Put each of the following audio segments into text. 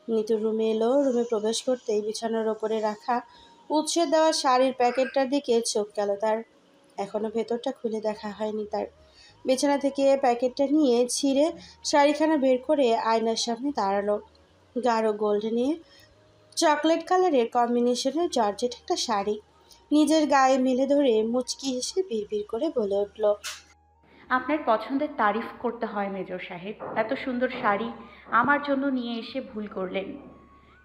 নিতু রুমে এলো। রুমে প্রবেশ করতেই বিছানার ওপরে রাখা উৎসের দেওয়া শাড়ির প্যাকেটটার দিকে চোখ গেল তার। এখনো ভেতরটা খুলে দেখা হয়নি তার। বিছানা থেকে প্যাকেটটা নিয়ে ছিঁড়ে শাড়িখানা বের করে আয়নার সামনে দাঁড়ালো। গাঢ় গোল্ডেনে চকলেট কালারের কম্বিনেশনের জর্জেট একটা শাড়ি নিজের গায়ে মেলে ধরে মুচকি হেসে বিড়বিড় করে বলে উঠল, আপনার পছন্দের তারিফ করতে হয় মেজর সাহেব। এত সুন্দর শাড়ি আমার জন্য নিয়ে এসে ভুল করলেন।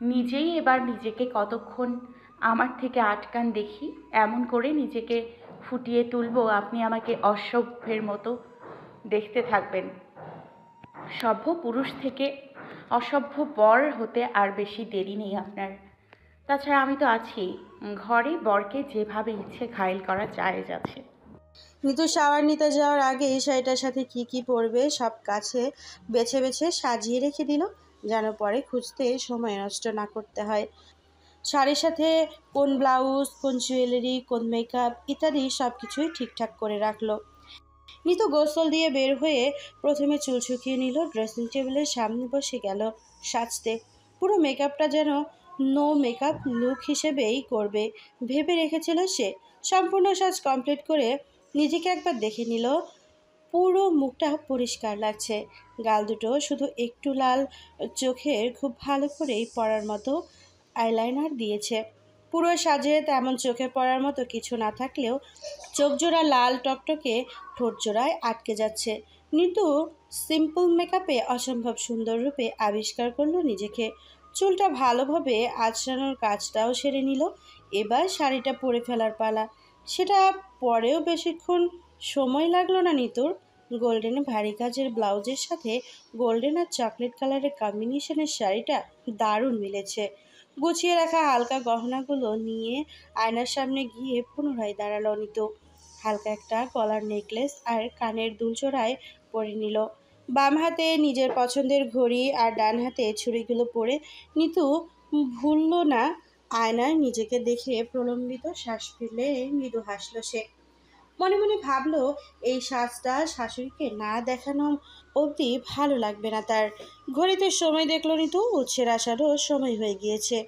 নিজেই এবার নিজেকে কতক্ষণ আমার থেকে আটকান দেখি। এমন করে নিজেকে ফুটিয়ে তুলবো আপনি আমাকে অসভ্যের মতো দেখতে থাকবেন। সভ্য পুরুষ থেকে অসভ্য বর হতে আর বেশি দেরি নেই আপনার। তাছাড়া আমি তো আছি। ঘরে বরকে যেভাবে ইচ্ছে ঘায়েল করা জায়েজ আছে। নিতু শাওয়ার নিতে যাওয়ার আগেই শাড়িটার সাথে কি কি পরবে সব কাছে বেছে বেছে সাজিয়ে রেখে দিল, যেন পরে খুঁজতে সময় নষ্ট না করতে হয়। শাড়ির সাথে কোন ব্লাউজ, কোন জুয়েলারি, কোন মেকআপ ইত্যাদি সব কিছুই ঠিকঠাক করে রাখলো। নিতু গোসল দিয়ে বের হয়ে প্রথমে চুল শুকিয়ে নিল, ড্রেসিং টেবিলের সামনে বসে গেল সাজতে। পুরো মেকআপটা যেন নো মেকআপ লুক হিসেবেই করবে ভেবে রেখেছিল সে। সম্পূর্ণ সাজ কমপ্লিট করে নিজেকে একবার দেখে নিল। পুরো মুখটা পরিষ্কার লাগছে, গাল দুটো শুধু একটু লাল, চোখের খুব ভালো করেই পরার মতো আইলাইনার দিয়েছে। পুরো সাজে তেমন চোখে পড়ার মতো কিছু না থাকলেও চোখজোড়া লাল টকটকে, ঠোঁটজোড়ায় আটকে যাচ্ছে। নিতু সিম্পল মেকআপে অসম্ভব সুন্দর রূপে আবিষ্কার করলো নিজেকে। চুলটা ভালোভাবে আঁচড়ানোর কাজটাও সেরে নিল। এবার শাড়িটা পরে ফেলার পালা। সেটা পরেও বেশিক্ষণ সময় লাগলো না নিতুর। গোল্ডেন ভারী কাজের ব্লাউজের সাথে গোল্ডেন আর চকলেট কালারের কম্বিনেশনের শাড়িটা দারুণ মিলেছে। গুছিয়ে রাখা হালকা গহনাগুলো নিয়ে আয়নার সামনে গিয়ে পুনরায় দাঁড়ালো নিতু। হালকা একটা গলার নেকলেস আর কানের দুলজোড়ায় পরে নিল। বাম হাতে নিজের পছন্দের ঘড়ি আর ডান হাতে ছুরিগুলো পরে নিতু ভুলল না আয়নায় নিজেকে দেখে প্রলম্বিত শ্বাস ফেলে মৃদু হাসল সে। মনে মনে ভাবলো, এই সাজটা শাশুড়িকে না দেখানো অবধি ভালো লাগবে না তার। ঘড়িতে সময় দেখলো নিতু, উৎসের আসারও সময় হয়ে গিয়েছে।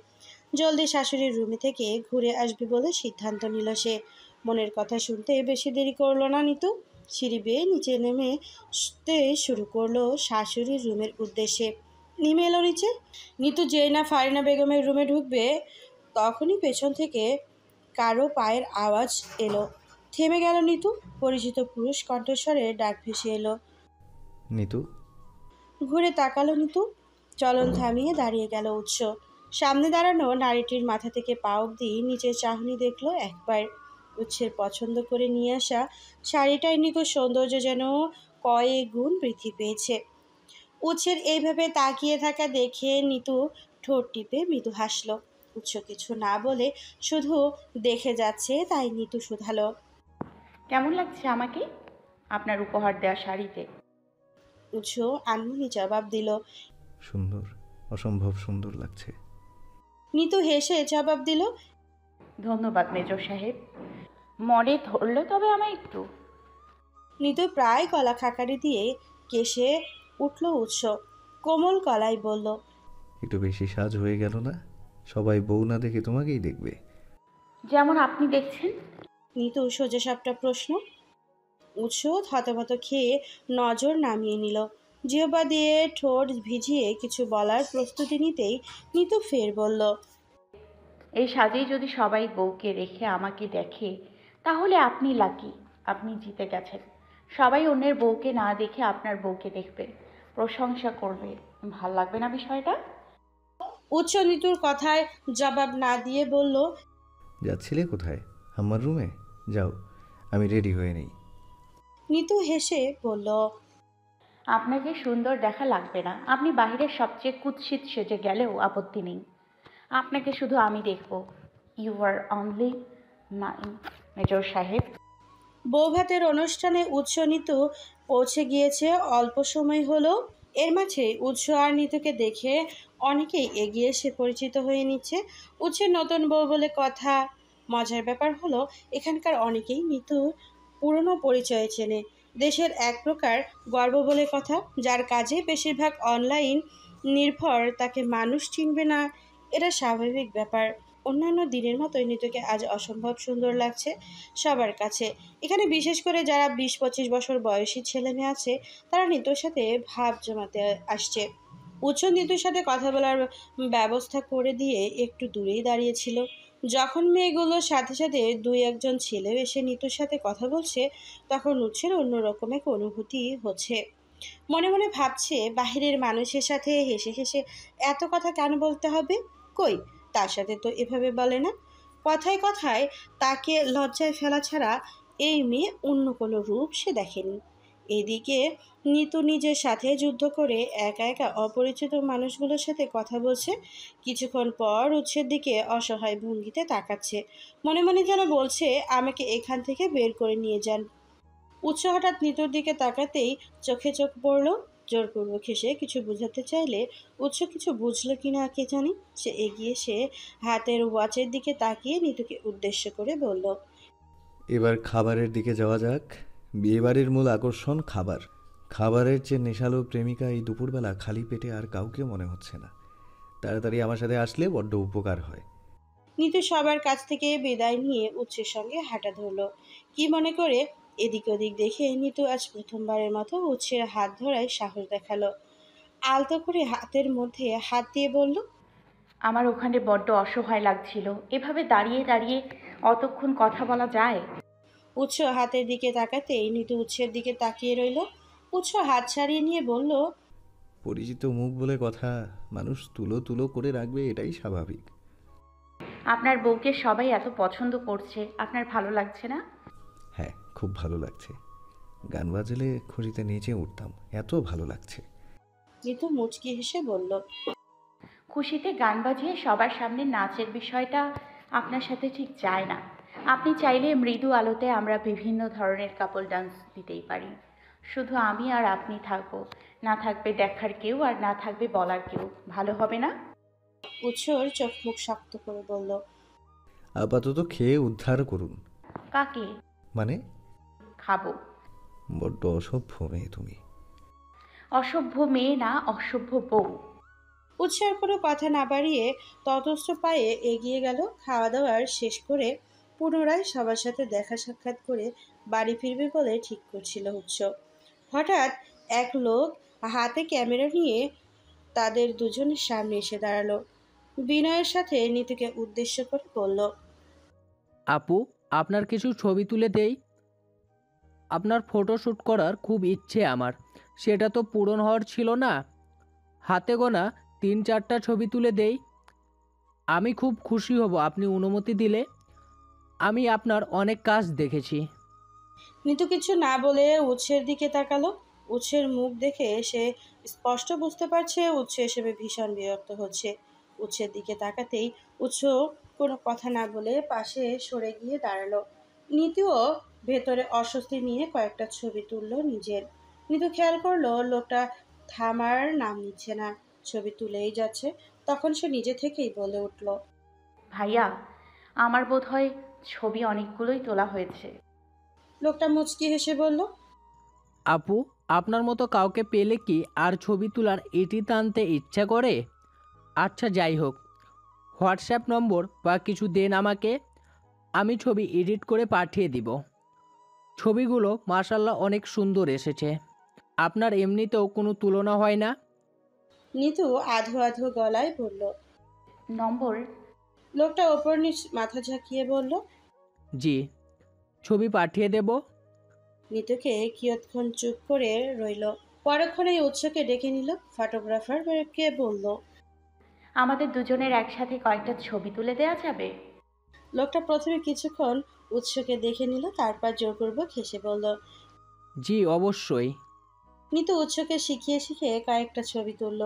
জলদি শাশুড়ির রুমে থেকে ঘুরে আসবে বলে সিদ্ধান্ত নিল সে। মনের কথা শুনতে বেশি দেরি করলো না নিতু। সিঁড়ি বেয়ে নিচে নেমে শুরু করলো শাশুড়ির রুমের উদ্দেশ্যে। নেমে এলো নিচে। নিতু যেই না ফারিনা বেগমের রুমে ঢুকবে তখনই পেছন থেকে কারো পায়ের আওয়াজ এলো। থেমে গেল নিতু। পরিচিত পুরুষ কণ্ঠস্বরে ডাক ভেসে এলো, নিতু। ঘুরে তাকালো নিতু। চলন থামিয়ে দাঁড়িয়ে গেল উৎস। সামনে দাঁড়ানো নারীটির মাথা থেকে পা অবধি নিচের চাহনি দেখলো একবার। উৎসের পছন্দ করে নিয়ে আসা শাড়িটার নিতু সৌন্দর্য যেন কয়েক গুণ বৃদ্ধি পেয়েছে। উৎসের এইভাবে তাকিয়ে থাকা দেখে নিতু ঠোঁট টিপে মৃদু হাসলো। উৎস কিছু না বলে শুধু দেখে যাচ্ছে, তাই নিতু শুধালো, কেমন লাগছে আমাকে আপনার উপহার দেওয়া শাড়িতে? উৎস আনমনি জবাব দিল। সুন্দর, অসম্ভব সুন্দর লাগছে। নিতু হেসে জবাব দিল, ধন্যবাদ মেজর সাহেব। মনে ধরল তবে আমায় একটু। নিতু প্রায় গলা খাকারি দিয়ে কেশে উঠল উৎস। কোমল গলায় বলল, একটু বেশি সাজ হয়ে গেল না? সবাই বউ না দেখে তোমাকেই দেখবে। যেমন আপনি দেখছেন। নিতু সোজাসাপটা প্রশ্ন। উৎস থতমত খেয়ে নজর নামিয়ে নিল। জিহ্বা দিয়ে ঠোঁট ভিজিয়ে কিছু বলার প্রস্তুতি নিতেই নিতু ফের বলল, এই সাজেই যদি সবাই বউকে রেখে আমাকে দেখে তাহলে আপনি লাকি। আপনি জিতে গেছেন। সবাই অন্যের বউকে না দেখে আপনার বউকে দেখবে, প্রশংসা করবে। ভাল লাগবে না বিষয়টা? উৎস নিতুর কথায় জবাব না দিয়ে বলল, যাচ্ছিলে কোথায়? আমার রুমে যাও, আমি রেডি হয়ে নেই। নিতু হেসে বলল, আপনাকে সুন্দর দেখা লাগবে না। আপনি বাহিরের সবচেয়ে কুৎসিত সেজে গেলেও আপত্তি নেই। আপনাকে শুধু আমি দেখব। You are only mine major সাহেব। বৌভাতের অনুষ্ঠানে উৎস নিতু পৌঁছে গিয়েছে অল্প সময় হলো। এর মাঝে উৎস আর নিতুকে দেখে অনেকেই এগিয়ে এসে পরিচিত হয়ে নিচ্ছে। উৎসের নতুন বউ বলে কথা। মজার ব্যাপার হলো, এখানকার অনেকেই নিতু পুরনো পরিচয় চেনে। দেশের এক প্রকার গর্ব বলে কথা, যার কাজে বেশিরভাগ অনলাইন নির্ভর তাকে মানুষ চিনবে না, এটা স্বাভাবিক ব্যাপার। অন্যান্য দিনের মতোই নিতুকে আজ অসম্ভব সুন্দর লাগছে সবার কাছে। এখানে বিশেষ করে যারা 20-25 বছর বয়সী ছেলে মেয়ে আছে, তারা নিতুর সাথে ভাব জমাতে আসছে। উৎস নিতুর সাথে কথা বলার ব্যবস্থা করে দিয়ে একটু দূরেই দাঁড়িয়েছিল। যখন মেয়েগুলোর সাথে সাথে দুই একজন ছেলেও এসে নিতুর সাথে কথা বলছে, তখন উৎসের অন্যরকম এক অনুভূতি হচ্ছে। মনে মনে ভাবছে, বাহিরের মানুষের সাথে হেসে হেসে এত কথা কেন বলতে হবে? কই, তার সাথে তো এভাবে বলে না। কথায় কথায় তাকে লজ্জায় ফেলা ছাড়া এই মেয়ে অন্য কোনো রূপ সে দেখেনি। এদিকে নিতু নিজের সাথে যুদ্ধ করে একা একা অপরিচিত মানুষগুলোর সাথে কথা বলছে। কিছুক্ষণ পর উৎসের দিকে অসহায় ভঙ্গিতে তাকাচ্ছে। মনে মনে যেন বলছে, আমাকে এখান থেকে বের করে নিয়ে যান। উৎস হঠাৎ নিতুর দিকে তাকাতেই চোখে চোখ পড়ল। জোরপূর্বক হেসে কিছু বোঝাতে চাইলে উৎস কিছু বুঝলো কিনা কে জানি, সে এগিয়ে সে হাতের ওয়াচের দিকে তাকিয়ে নিতুকে উদ্দেশ্য করে বলল, এবার খাবারের দিকে যাওয়া যাক। বিয়েবাড়ির মূল আকর্ষণ খাবার। খাবারের চেয়ে নেশালো প্রেমিকা এই দুপুরবেলা খালি পেটে আর কাউকে মনে হচ্ছে না। তাড়াতাড়ি আমার সাথে আসলে বড্ড উপকার হয়। নিতু সবার কাছ থেকে বিদায় নিয়ে উৎসের সঙ্গে হাঁটা ধরলো। কি মনে করে এদিক ওদিক দেখে নিতু আজ প্রথমবারের মতো উৎসের হাত ধরায় সাহস দেখালো। আলতো করে হাতের মধ্যে হাত দিয়ে বলল, আমার ওখানে বড্ড অসহায় লাগছিল। এভাবে দাঁড়িয়ে দাঁড়িয়ে অতক্ষণ কথা বলা যায়? উৎস হাতের দিকে তাকাতেই নিতু উৎসের দিকে তাকিয়ে রইল। উৎস হাত ছাড়িয়ে নিয়ে বলল, পরিচিত মুখ বলে কথা, মানুষ তুলো তুলো করে রাখবে, এটাই স্বাভাবিক। আপনার বউকে সবাই এত পছন্দ করছে, আপনার ভালো লাগছে না? হ্যাঁ, খুব ভালো লাগছে। গান বাজলে খুশিতে নেচে উঠতাম, এত ভালো লাগছে। নিতু মুচকি হেসে বলল, খুশিতে গান বাজিয়ে সবার সামনে নাচের বিষয়টা আপনার সাথে ঠিক যায় না। আপনি চাইলে মৃদু আলোতে আমরা বিভিন্ন ধরনের কাপল ডান্স দিতেই পারি। শুধু আমি আর আপনি থাকবো, না থাকবে দেখার কেউ আর না থাকবে বলার কেউ। ভালো হবে না? উৎসর চোখ মুখ শক্ত করে বলল, আপাতত খেয়ে উদ্ধার করুন। কাকে? মানে? খাবো। বড্ড অসভ্য মেয়ে তুমি। অসভ্য মেয়ে না, অসভ্য বউ। উৎসার কোনো কথা না বাড়িয়ে ততস্থ পায়ে এগিয়ে গেল। খাওয়া দাওয়ার শেষ করে পুনরায় সবার সাথে দেখা সাক্ষাৎ করে বাড়ি ফিরবে বলে ঠিক করছিল উৎস। হঠাৎ এক লোক হাতে ক্যামেরা নিয়ে তাদের দুজনের সামনে এসে দাঁড়ালো। বিনয়ের সাথে নিতুকে উদ্দেশ্য করে বলল, আপু, আপনার কিছু ছবি তুলে দেই। আপনার ফটোশ্যুট করার খুব ইচ্ছে আমার, সেটা তো পূরণ হওয়ার ছিল না। হাতে গোনা 3-4টা ছবি তুলে দেই। আমি খুব খুশি হব আপনি অনুমতি দিলে। আমি আপনার অনেক কাজ দেখেছি। নিতু কিছু না বলে উৎসের দিকে তাকালো। উৎসের মুখ দেখে সে স্পষ্ট বুঝতে পারছে উৎস হিসেবে ভীষণ বিরক্ত হচ্ছে। উৎসের দিকে তাকাতেই উৎস কোনো কথা না বলে পাশে সরে গিয়ে দাঁড়ালো। নিতুও ভেতরে অস্বস্তি নিয়ে কয়েকটা ছবি তুললো নিজের। নিতু খেয়াল করলো লোকটা থামার নাম নিচ্ছে না, ছবি তুলেই যাচ্ছে। তখন সে নিজে থেকেই বলে উঠল, ভাইয়া, আমার বোধহয় ছবি অনেকগুলোই তোলা হয়েছে। লোকটা মুচকি হেসে বলল, আপু, আপনার মতো কাউকে পেলে কি আর ছবি তোলার এটি টানতে ইচ্ছা করে? আচ্ছা, যাই হোক, হোয়াটসঅ্যাপ নম্বর বা কিছু দেন আমাকে, আমি ছবি এডিট করে পাঠিয়ে দিব। ছবিগুলো মাশাআল্লাহ অনেক সুন্দর এসেছে। আপনার এমনিতেও কোনো তুলনা হয় না। নিতু আধো আধো গলায় বলল। নম্বর? লোকটা ওপর নিচ মাথা ঝাঁকিয়ে বলল, জি, ছবি পাঠিয়ে দেব। নিতুকে কিয়ৎক্ষণ চুপ করে রইল। পরক্ষণেই উৎসকে ডেকে নিল। ফটোগ্রাফারকে বলল, আমাদের দুজনের একসাথে কয়েকটা ছবি তুলে দেওয়া যাবে? লোকটা প্রথমে কিছুক্ষণ উৎসকে দেখে নিল, তারপর জোরপূর্বক হেসে বলল। জি, অবশ্যই। নিতু উৎসকে শিখিয়ে শিখিয়ে কয়েকটা ছবি তুলল।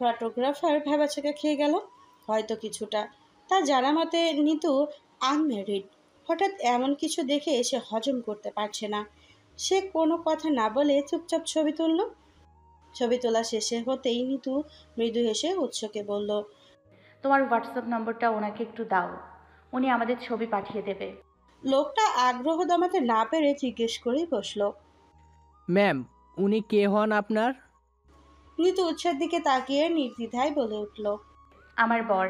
ফটোগ্রাফার ভ্যাবাচ্যাকা খেয়ে গেল, হয়তো কিছুটা। তার জানা মতে নিতু আনম্যারিড। হঠাৎ এমন কিছু দেখে সে হজম করতে পারছে না। সে কোনো কথা না বলে চুপচাপ ছবি তুলল। ছবি তোলা শেষে হতেই নিতু মৃদু হেসে উৎসকে বলল, তোমার হোয়াটসঅ্যাপ নম্বরটা ওনাকে একটু দাও, উনি আমাদের ছবি পাঠিয়ে দেবে। লোকটা আগ্রহ দমাতে না পেরে জিজ্ঞেস করেই বসলো। ম্যাম, উনি কে হন আপনার? নিতু উৎসের দিকে তাকিয়ে নির্দ্বিধায় বলে উঠল। আমার বর,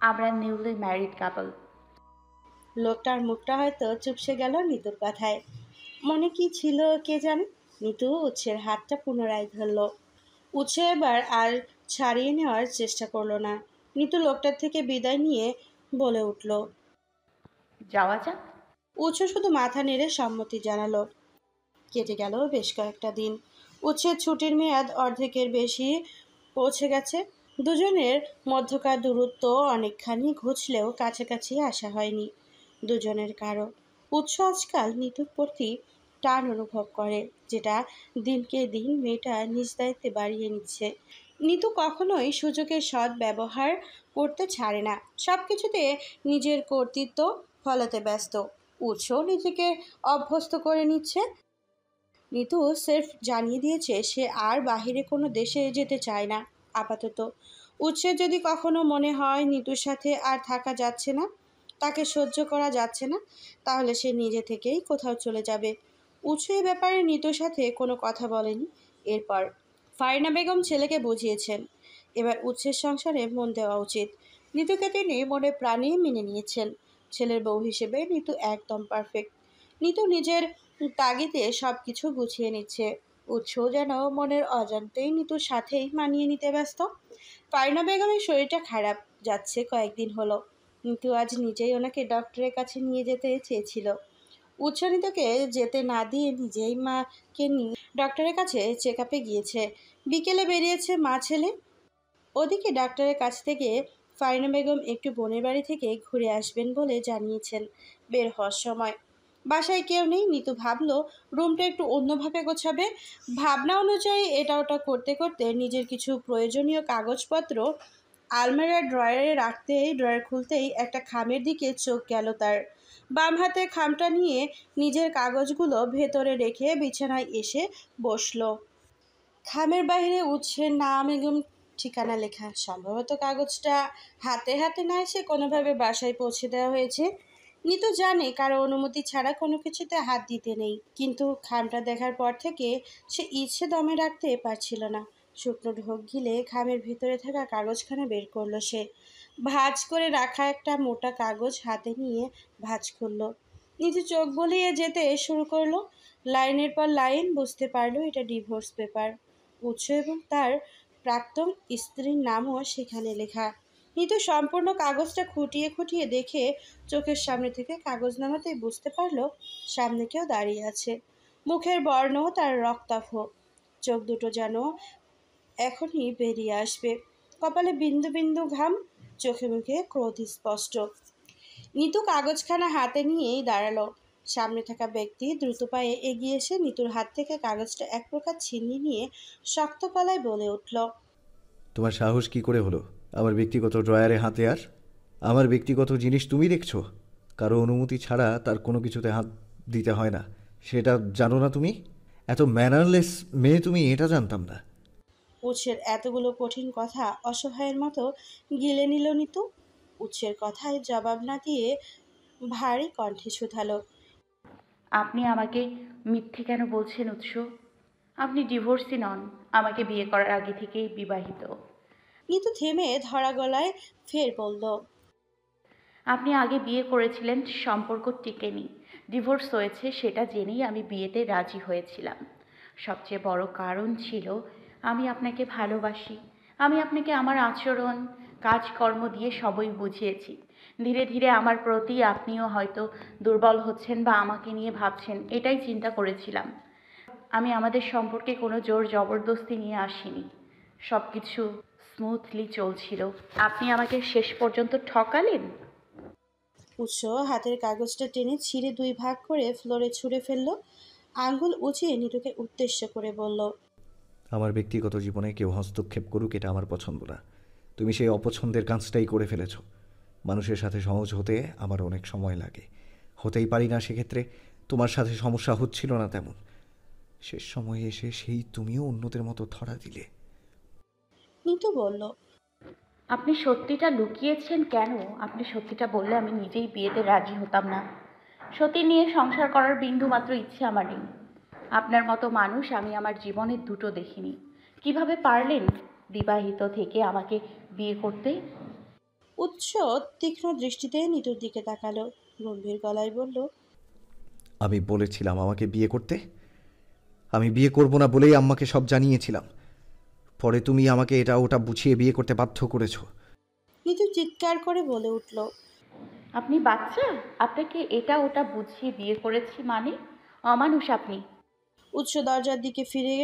আমরা নিউলি ম্যারিড কাপল। লোকটার মুখটা হয়তো চুপসে গেল নিতুর কথায়। মনে কি ছিল কে জানে। নিতু উৎসের হাতটা পুনরায় ধরল। উৎস এবার আর ছাড়িয়ে নেওয়ার চেষ্টা করলো না। নিতু লোকটার থেকে বিদায় নিয়ে বলে উঠল। যাওয়া যাক। উৎস শুধু মাথা নেড়ে সম্মতি জানালো। কেটে গেল বেশ কয়েকটা দিন। উৎসের ছুটির মেয়াদ অর্ধেকের বেশি পৌঁছে গেছে। দুজনের মধ্যকার দূরত্ব অনেকখানি ঘুচলেও কাছাকাছি আসা হয়নি দুজনের কারো। উৎস আজকাল নিতুর প্রতি টান অনুভব করে, যেটা দিনকে দিন মেয়েটা নিজ দায়িত্বে বাড়িয়ে নিচ্ছে। নিতু কখনোই সুযোগের সৎ ব্যবহার করতে ছাড়ে না, সব কিছুতে নিজের কর্তৃত্ব ফলাতে ব্যস্ত। উৎস নিজেকে অভ্যস্ত করে নিচ্ছে। নিতু সেরফ জানিয়ে দিয়েছে সে আর বাহিরে কোনো দেশে যেতে চায় না আপাতত। উৎসের যদি কখনো মনে হয় নিতুর সাথে আর থাকা যাচ্ছে না, তাকে সহ্য করা যাচ্ছে না, তাহলে সে নিজে থেকেই কোথাও চলে যাবে। উৎস এ ব্যাপারে নিতুর সাথে কোনো কথা বলেনি। এরপর ফারিনা বেগম ছেলেকে বুঝিয়েছেন এবার উৎসের সংসারে মন দেওয়া উচিত। নিতুকে তিনি মনে প্রাণে মেনে নিয়েছেন। ছেলের বউ হিসেবে নিতু একদম পারফেক্ট। নিতু নিজের তাগিদে সব কিছু গুছিয়ে নিচ্ছে। উৎস যেন মনের অজান্তেই নিতুর সাথেই মানিয়ে নিতে ব্যস্ত। ফারিনা বেগমের শরীরটা খারাপ যাচ্ছে কয়েকদিন হলো। নিতু আজ নিজেই ওনাকে ডক্টরের কাছে নিয়ে যেতে চেয়েছিল। উৎস নিতুকে যেতে না দিয়ে নিজেই মাকে নিয়ে ডক্টরের কাছে চেক আপে গিয়েছে। বিকেলে বেরিয়েছে মা ছেলে। ওদিকে ডাক্তারের কাছ থেকে ফারিনা বেগম একটু বোনের বাড়ি থেকে ঘুরে আসবেন বলে জানিয়েছেন। বের হওয়ার সময় বাসায় কেউ নেই। নিতু ভাবলো রুমটা একটু অন্যভাবে গোছাবে। ভাবনা অনুযায়ী এটা ওটা করতে করতে নিজের কিছু প্রয়োজনীয় কাগজপত্র আলমারির ড্রয়ারে রাখতেই ড্রয়ার খুলতেই একটা খামের দিকে চোখ গেল তার। বাম হাতের খামটা নিয়ে নিজের কাগজগুলো ভেতরে রেখে বিছানায় এসে বসলো। খামের বাইরে উৎসের নাম এবং ঠিকানা লেখা। সম্ভবত কাগজটা হাতে হাতে না এসে কোনোভাবে বাসায় পৌঁছে দেওয়া হয়েছে। নিতু জানে কারো অনুমতি ছাড়া কোনো কিছুতে হাত দিতে নেই, কিন্তু খামটা দেখার পর থেকে সে ইচ্ছে দমে রাখতে পারছিল না। শুকনো ঢোক গিলে খামের ভিতরে থাকা কাগজখানা বের করলো সে। ভাঁজ করে রাখা একটা মোটা কাগজ হাতে নিয়ে ভাঁজ করলো। নিতু চোখ বলিয়ে যেতে শুরু করলো। লাইনের পর লাইন বুঝতে পারলো এটা ডিভোর্স পেপার। উৎস এবং তার প্রাক্তন স্ত্রীর নামও সেখানে লেখা। নিতু সম্পূর্ণ কাগজটা খুঁটিয়ে খুঁটিয়ে দেখে চোখের সামনে থেকে কাগজ নামাতেই বুঝতে পারলো সামনে কেউ দাঁড়িয়ে আছে। মুখের বর্ণ তার রক্তাভ, চোখ দুটো যেন এখনই বেরিয়ে আসবে। কপালে বিন্দু বিন্দু ঘাম, চোখে মুখে ক্রোধ স্পষ্ট। নিতু কাগজখানা হাতে নিয়েই দাঁড়ালো। সামনে থাকা ব্যক্তি দ্রুত পায়ে এগিয়ে এসে নিতুর হাত থেকে কাগজটা এক প্রকার ছিনিয়ে নিয়ে শক্ত গলায় বলে উঠল। তোমার সাহস কি করে হলো আমার ব্যক্তিগত ড্রয়ারে হাতে? আর আমার ব্যক্তিগত জিনিস তুমি দেখছো? কারো অনুমতি ছাড়া তার কোনো কিছুতে হাত দিতে হয় না, সেটা জানো না তুমি? এত ম্যানারলেস মেয়ে তুমি, এটা জানতাম না। উৎসের এতগুলো কঠিন কথা অসহায়ের মতো গিলে নিল নিতু। উৎসের কথায় জবাব না দিয়ে ভারী কণ্ঠে শুধালো। আপনি আমাকে মিথ্যে কেন বলছেন উৎস? আপনি ডিভোর্সি নন, আমাকে বিয়ে করার আগে থেকেই বিবাহিত। নিতু থেমে ধরা গলায় ফের বলল। আপনি আগে বিয়ে করেছিলেন, সম্পর্ক টিকেনি, ডিভোর্স হয়েছে, সেটা জেনেই আমি বিয়েতে রাজি হয়েছিলাম। সবচেয়ে বড় কারণ ছিল আমি আপনাকে ভালোবাসি। আমি আপনাকে আমার আচরণ, কাজকর্ম দিয়ে সবই বুঝিয়েছি। ধীরে ধীরে আমার প্রতি আপনিও হয়তো দুর্বল হচ্ছেন বা আমাকে নিয়ে ভাবছেন, এটাই চিন্তা করেছিলাম। আমি আমাদের সম্পর্কে কোনো জোর জবরদস্তি নিয়ে আসিনি। সব কিছু স্মুথলি চলছিল, আপনি আমাকে শেষ পর্যন্ত ঠকালেন। উৎস হাতের কাগজটা টেনে ছিঁড়ে দুই ভাগ করে ফ্লোরে ছুঁড়ে ফেলল। আঙ্গুল উঁচিয়ে নিতুকে উদ্দেশ্য করে বলল। আমার ব্যক্তিগত জীবনে কেউ হস্তক্ষেপ করুক এটা আমার পছন্দ না। তুমি সেই অপছন্দের কাজটাই করে ফেলেছ। মানুষের সাথে সহজ হতে আমার অনেক সময় লাগে, হতেই পারি না। সেক্ষেত্রে তোমার সাথে সমস্যা হচ্ছিল না তেমন। শেষ সময়ে এসে সেই তুমিও অন্যদের মতো ধরা দিলে। নিতু বলল। আপনি সত্যিটা লুকিয়েছেন কেন? আপনি সত্যিটা বললে আমি নিজেই বিয়েতে রাজি হতাম না। সতী নিয়ে সংসার করার বিন্দু মাত্র ইচ্ছে আমার নেই। আপনার মতো মানুষ আমি আমার জীবনে দুটো দেখিনি। কিভাবে পারলেন বিবাহিত থেকে আমাকে বিয়ে করতে? উৎস তীক্ষ্ণ দৃষ্টিতে নিতুর দিকে তাকালো, গম্ভীর গলায় বলল, আমি বলেছিলাম আমাকে বিয়ে করতে। আমি বিয়ে করব না বলেই আম্মাকে সব জানিয়েছিলাম। পরে তুমি আমাকে এটা ওটা বুঝিয়ে বিয়ে করতে বাধ্য করেছো। নিতু চিৎকার করে বলে উঠল, আপনি বাচ্চা? আপনাকে এটা ওটা বুঝিয়ে বিয়ে করেছি মানে? অমানুষ আপনি। উৎস দরজার দিকে ফিরে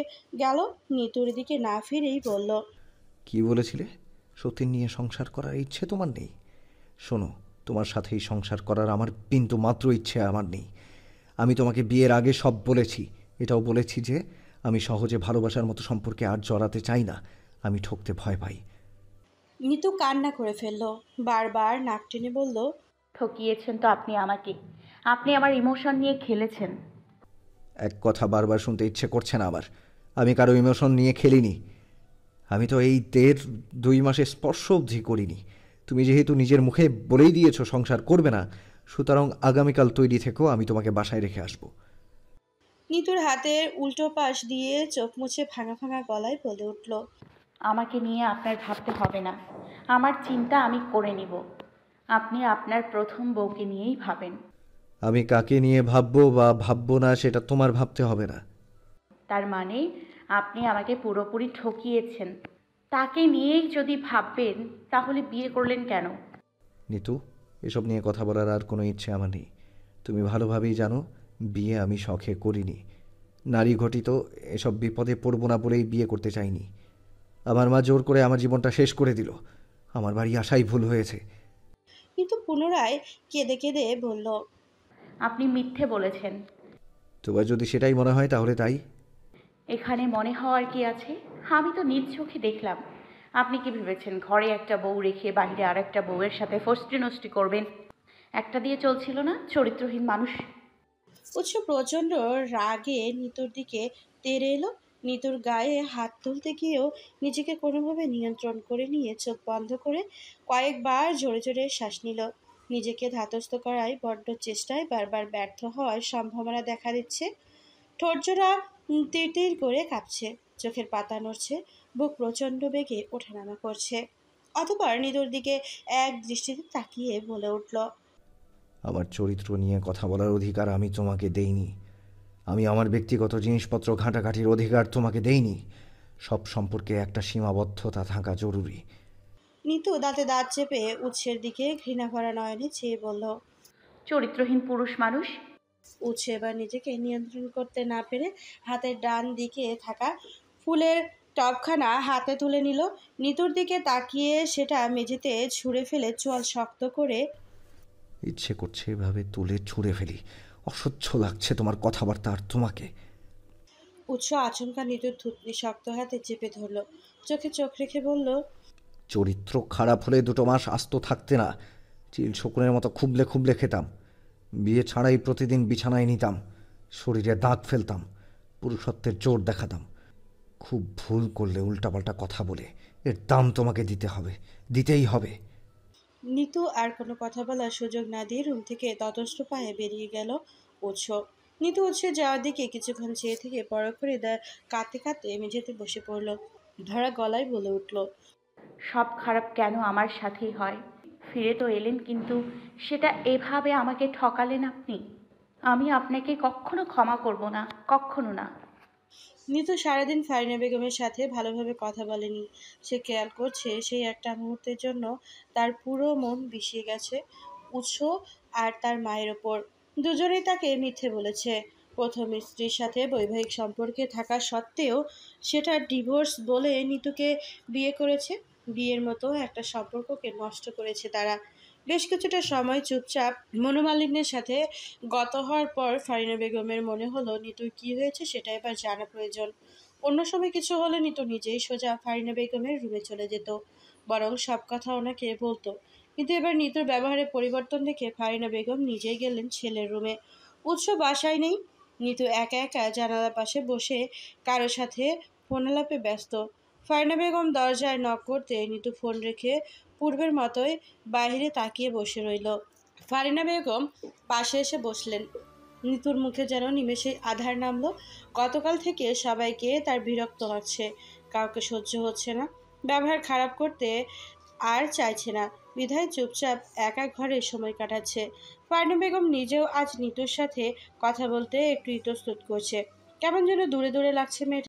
গেল, নিতুর দিকে না ফিরেই বলল, কি বলেছিলে? সতীন নিয়ে সংসার করার ইচ্ছে তোমার নেই? শোনো, তোমার সাথেই সংসার করার আমার বিন্দু মাত্র ইচ্ছে আমার নেই। আমি তোমাকে বিয়ের আগে সব বলেছি। এটাও বলেছি যে আমি সহজে ভালোবাসার মতো সম্পর্কে আর জড়াতে চাই না। আমি ঠকতে ভয় পাই। নিতু কান্না করে ফেলল, বারবার নাক টেনে বলল, ঠকিয়েছেন তো আপনি আমাকে। আপনি আমার ইমোশন নিয়ে খেলেছেন। এক কথা বারবার শুনতে ইচ্ছে করছে না আমার। আমি কারো ইমোশন নিয়ে খেলিনি। আমি তো এই 1.5-2 মাসে স্পর্শ অবধি করিনি। তুমি যেহেতু নিজের মুখে বলেই দিয়েছো সংসার করবে না, সুতরাং আগামীকাল তৈরি থেকেও আমি তোমাকে বাসায় রেখে আসবো। নিতুর হাতের উল্টো পাশ দিয়ে চোখ মুছে ভাঙা ভাঙা গলায় বলে উঠল, আমাকে নিয়ে আপনার ভাবতে হবে না। আমার চিন্তা আমি করে নিব। আপনি আপনার প্রথম বউকে নিয়েই ভাবেন। আমি কাকে নিয়ে ভাববো বা ভাববো না সেটা তোমার ভাবতে হবে না। তার মানে আপনি আমাকে পুরোপুরি ঠকিয়েছেন। তাকে নিয়েই যদি ভাববেন তাহলে বিয়ে করলেন কেন? নিতু, এসব নিয়ে কথা বলার আর কোনো ইচ্ছে আমার নেই। তুমি ভালোভাবেই জানো বিয়ে আমি শখে করিনি। নারী ঘটিত এসব বিপদে পড়ব না বলেই বিয়ে করতে চাইনি। আমার মা জোর করে আমার জীবনটা শেষ করে দিল। আমার বাড়ি আসাই ভুল হয়েছে। কিন্তু পুনরায় কেঁদে কেঁদে বলল, আপনি মিথ্যে বলেছেন। তোমার যদি সেটাই মনে হয় তাহলে তাই। এখানে মনে হওয়ার কি আছে? আমি তো নিজ চোখে দেখলাম। আপনি কি ভেবেছেন ঘরে একটা বউ রেখে বাইরে আর একটা বউয়ের সাথে ফষ্টি নষ্টি করবেন? একটা দিয়ে চলছিল না? চরিত্রহীন মানুষ। উৎস প্রচণ্ড রাগে নিতুর দিকে তেড়ে এলো। নিতুর গায়ে হাত তুলতে গিয়েও নিজেকে কোনোভাবে নিয়ন্ত্রণ করে নিয়ে চোখ বন্ধ করে কয়েকবার জোরে জোরে শ্বাস নিল। নিজেকে ধাতস্থ করায় বড্ড চেষ্টায় বারবার ব্যর্থ হওয়ার সম্ভাবনা দেখা দিচ্ছে। ঠোঁটজোড়া তীর তীর করে কাঁপছে, চোখের পাতা নড়ছে, বুক প্রচণ্ড বেগে ওঠানামা করছে। অতঃপর নিতুর দিকে এক দৃষ্টিতে তাকিয়ে বলে উঠল, আমার চরিত্র নিয়ে কথা বলার অধিকার আমি তোমাকে দেইনি। আমি আমার ব্যক্তিগত জিনিসপত্র ঘাঁটাঘাঁটির অধিকার তোমাকে দেইনি। সব সম্পর্কে একটা সীমাবদ্ধতা থাকা জরুরি। নিতু দাঁতে দাঁত চেপে উৎসের দিকে ঘৃণা ভরা নয়নে চেয়ে বলল, চরিত্রহীন পুরুষ মানুষ। উৎস এবার নিজেকে নিয়ন্ত্রণ করতে না পেরে হাতের ডান দিকে থাকা ফুলের টবখানা হাতে তুলে নিল। নিতুর দিকে তাকিয়ে সেটা মেঝেতে ছুঁড়ে ফেলে চোয়াল শক্ত করে, ইচ্ছে করছে এভাবে তুলে ছুঁড়ে ফেলি। অসহ্য লাগছে তোমার কথাবার্তা আর তোমাকে। উৎস আচমকা নিতুর থুতনি শক্ত হাতে চেপে ধরল, চোখে চোখ রেখে বলল, চরিত্র খারাপ হলে 2 মাস আস্ত থাকতে না। চিল শকুনের মতো খুবলে খুবলে খেতাম। বিয়ে ছাড়াই প্রতিদিন বিছানায় নিতাম। শরীরে দাগ ফেলতাম। পুরুষত্বের জোর দেখাতাম। খুব ভুল করলে উল্টাপাল্টা কথা বলে এর দাম তোমাকে দিতে হবে, দিতেই হবে। নিতু আর কোনো কথা বলার সুযোগ না দিয়ে রুম থেকে ততস্থ পায়ে বেরিয়ে গেল উৎস। নিতু উৎসের যাওয়ার দিকে কিছুক্ষণ চেয়ে থেকে বড় করে কাঁদতে কাঁদতে মেঝেতে বসে পড়ল, ধরা গলায় বলে উঠল, সব খারাপ কেন আমার সাথেই হয়? ফিরে তো এলেন, কিন্তু সেটা এভাবে আমাকে ঠকালেন আপনি। আমি আপনাকে কখনো ক্ষমা করব না, কখনো না। নিতু সারাদিন ফারিনা বেগমের সাথে ভালোভাবে কথা বলেনি। সে খেয়াল করছে সেই একটা মুহূর্তের জন্য তার পুরো মন বিষিয়ে গেছে উৎস আর তার মায়ের ওপর। দুজনেই তাকে মিথ্যে বলেছে। প্রথম স্ত্রীর সাথে বৈবাহিক সম্পর্কে থাকা সত্ত্বেও সেটা ডিভোর্স বলে নিতুকে বিয়ে করেছে। বিয়ের মতো একটা সম্পর্ককে নষ্ট করেছে তারা। বেশ কিছুটা সময় চুপচাপ মনোমালিন্যের সাথে গত হওয়ার পর ফারিনা বেগমের মনে হলো নিতুর কী হয়েছে সেটা এবার জানা প্রয়োজন। অন্য সময় কিছু হলে নিতু নিজেই সোজা ফারিনা বেগমের রুমে চলে যেত, বরং সব কথা ওনাকে বলতো। কিন্তু এবার নিতুর ব্যবহারে পরিবর্তন দেখে ফারিনা বেগম নিজেই গেলেন ছেলের রুমে। উৎস বাসায় নেই। নিতু একা একা জানালার পাশে বসে কারো সাথে ফোন আলাপে ব্যস্ত। ফারিনা বেগম দরজায় নক করতে নিতু ফোন রেখে পূর্বের মতোই বাইরে তাকিয়ে বসে রইল। ফারিনা বেগম পাশে এসে বসলেন। নিতুর মুখে যেন নিমেষেই আধার নামলো। গতকাল থেকে সবাইকে তার বিরক্ত হচ্ছে। কাউকে সহ্য হচ্ছে না, ব্যবহার খারাপ করতে আর চাইছে না, বিধায় চুপচাপ একা ঘরে সময় কাটাচ্ছে। ফারনু বেগম নিজেও আজ নিতুর সাথে কথা বলতে একটু ইতস্তত করছে, কেমন যেন দূরে দূরে লাগছে মেয়েটা।